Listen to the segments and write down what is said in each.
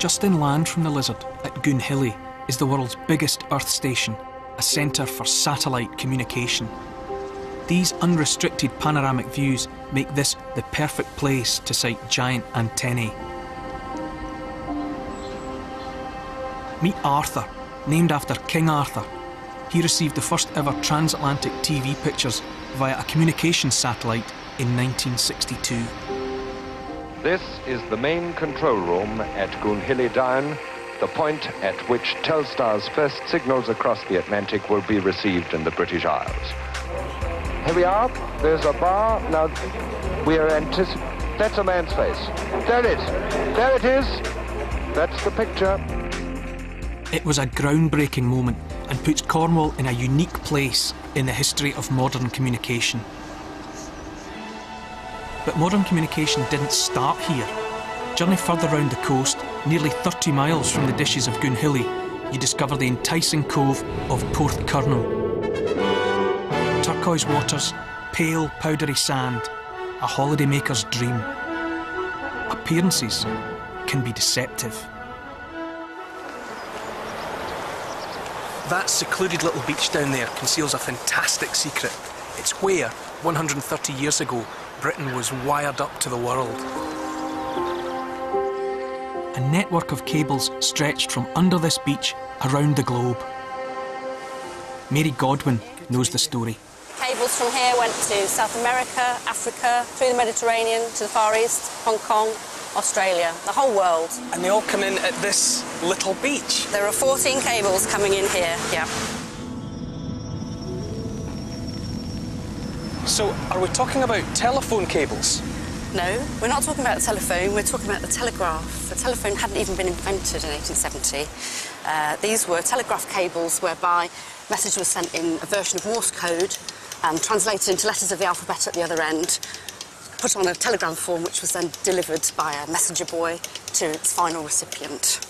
Just inland from the Lizard, at Goonhilly, is the world's biggest Earth station, a centre for satellite communication. These unrestricted panoramic views make this the perfect place to sight giant antennae. Meet Arthur, named after King Arthur. He received the first ever transatlantic TV pictures via a communications satellite in 1962. This is the main control room at Goonhilly Down, the point at which Telstar's first signals across the Atlantic will be received in the British Isles. Here we are. There's a bar. Now, we are anticipating... That's a man's face. There it is. There it is. That's the picture. It was a groundbreaking moment and puts Cornwall in a unique place in the history of modern communication. But modern communication didn't start here. Journey further round the coast, nearly 30 miles from the dishes of Goonhilly, you discover the enticing cove of Porthcurno. Turquoise waters, pale, powdery sand, a holidaymaker's dream. Appearances can be deceptive. That secluded little beach down there conceals a fantastic secret. It's where, 130 years ago, Britain was wired up to the world. A network of cables stretched from under this beach around the globe. Mary Godwin knows the story. Cables from here went to South America, Africa, through the Mediterranean, to the Far East, Hong Kong, Australia, the whole world. And they all come in at this little beach? There are 14 cables coming in here, yeah. So, are we talking about telephone cables? No, we're not talking about the telephone, we're talking about the telegraph. The telephone hadn't even been invented in 1870. These were telegraph cables whereby a message was sent in a version of Morse code and translated into letters of the alphabet at the other end, put on a telegram form which was then delivered by a messenger boy to its final recipient.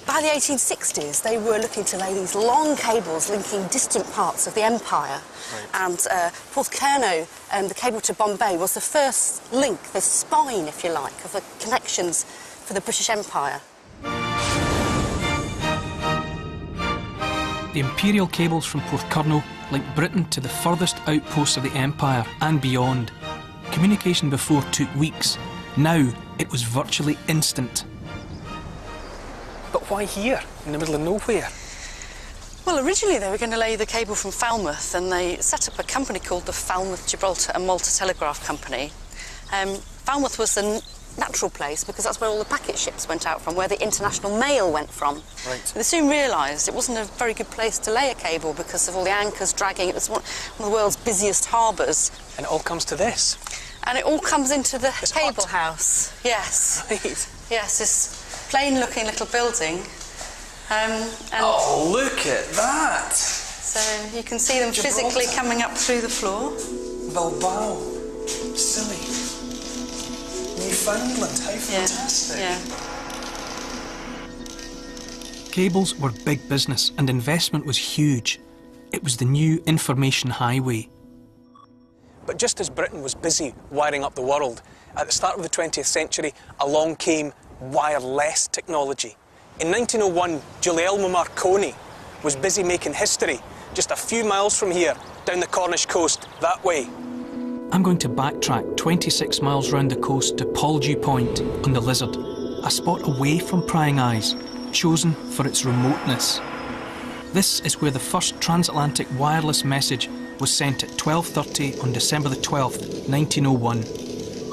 By the 1860s, they were looking to lay these long cables linking distant parts of the empire. Right. And Porthcurno, the cable to Bombay, was the first link, the spine, if you like, of the connections for the British Empire. The imperial cables from Porthcurno linked Britain to the furthest outposts of the empire and beyond. Communication before took weeks. Now, it was virtually instant. But why here, in the middle of nowhere? Well, originally they were going to lay the cable from Falmouth, and they set up a company called the Falmouth, Gibraltar and Malta Telegraph Company. Falmouth was the natural place because that's where all the packet ships went out from, where the international mail went from. Right. But they soon realised it wasn't a very good place to lay a cable because of all the anchors dragging. It was one of the world's busiest harbours. And it all comes to this? And it all comes into the this cable hut. house. Yes. Right. Yes, this plain-looking little building. And oh, look at that! So you can see them Gibraltar. physically coming up through the floor. Bilbao, Scilly, Newfoundland, how fantastic! Yeah. Cables were big business and investment was huge. It was the new information highway. But just as Britain was busy wiring up the world, at the start of the 20th century, along came wireless technology. In 1901, Guglielmo Marconi was busy making history just a few miles from here, down the Cornish coast, that way. I'm going to backtrack 26 miles round the coast to Poldhu Point on the Lizard, a spot away from prying eyes, chosen for its remoteness. This is where the first transatlantic wireless message was sent at 12:30 on December the 12th, 1901,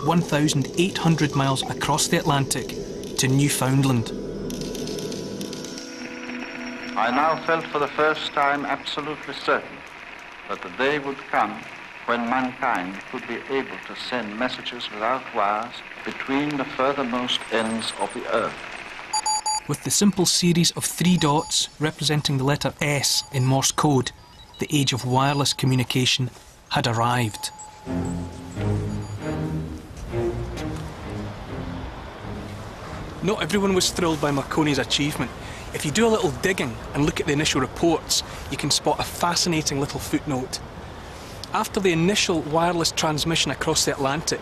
1,800 miles across the Atlantic to Newfoundland. I now felt for the first time absolutely certain that the day would come when mankind would be able to send messages without wires between the furthermost ends of the earth. With the simple series of 3 dots representing the letter S in Morse code, the age of wireless communication had arrived. Not everyone was thrilled by Marconi's achievement. If you do a little digging and look at the initial reports, you can spot a fascinating little footnote. After the initial wireless transmission across the Atlantic,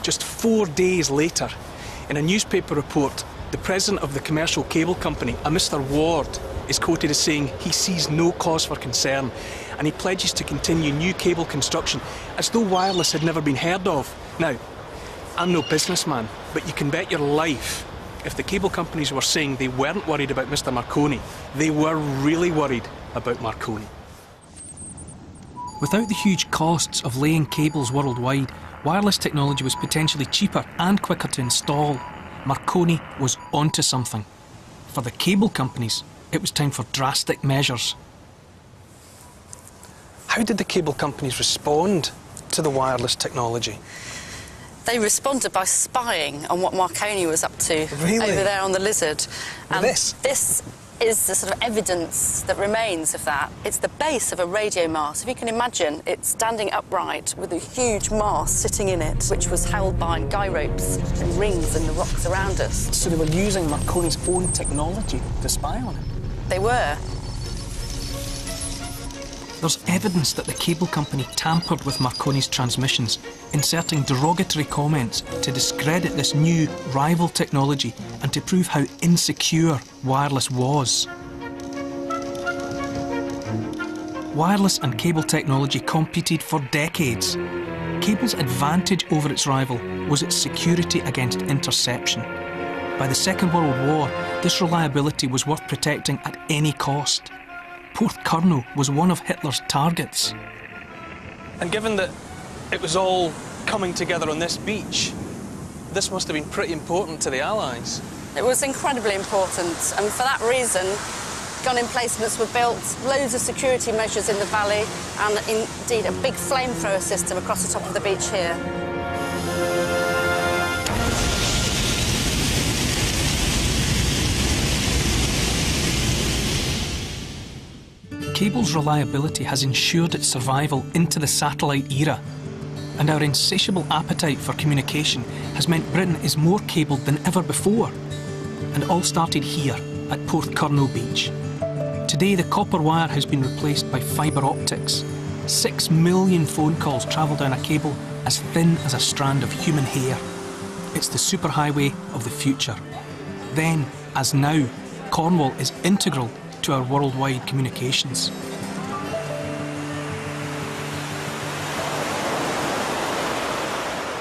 just 4 days later, in a newspaper report, The president of the commercial cable company, a Mr. Ward, is quoted as saying he sees no cause for concern, and he pledges to continue new cable construction as though wireless had never been heard of. Now, I'm no businessman, but you can bet your life if the cable companies were saying they weren't worried about Mr. Marconi, they were really worried about Marconi. Without the huge costs of laying cables worldwide, wireless technology was potentially cheaper and quicker to install. Marconi was onto something. For the cable companies, it was time for drastic measures. How did the cable companies respond to the wireless technology? They responded by spying on what Marconi was up to Really? over there on the Lizard. And This is the sort of evidence that remains of that. It's the base of a radio mast. If you can imagine, it's standing upright with a huge mast sitting in it, which was held by guy ropes and rings in the rocks around us. So they were using Marconi's own technology to spy on it? They were. There's evidence that the cable company tampered with Marconi's transmissions, inserting derogatory comments to discredit this new rival technology and to prove how insecure wireless was. Wireless and cable technology competed for decades. Cable's advantage over its rival was its security against interception. By the Second World War, this reliability was worth protecting at any cost. Porthcurno was one of Hitler's targets. And given that it was all coming together on this beach, this must have been pretty important to the Allies. It was incredibly important, and for that reason, gun emplacements were built, loads of security measures in the valley, and indeed a big flamethrower system across the top of the beach here. Cable's reliability has ensured its survival into the satellite era, and our insatiable appetite for communication has meant Britain is more cabled than ever before. And it all started here, at Porthcurno Beach. Today, the copper wire has been replaced by fibre optics. 6 million phone calls travel down a cable as thin as a strand of human hair. It's the superhighway of the future. Then, as now, Cornwall is integral to our worldwide communications.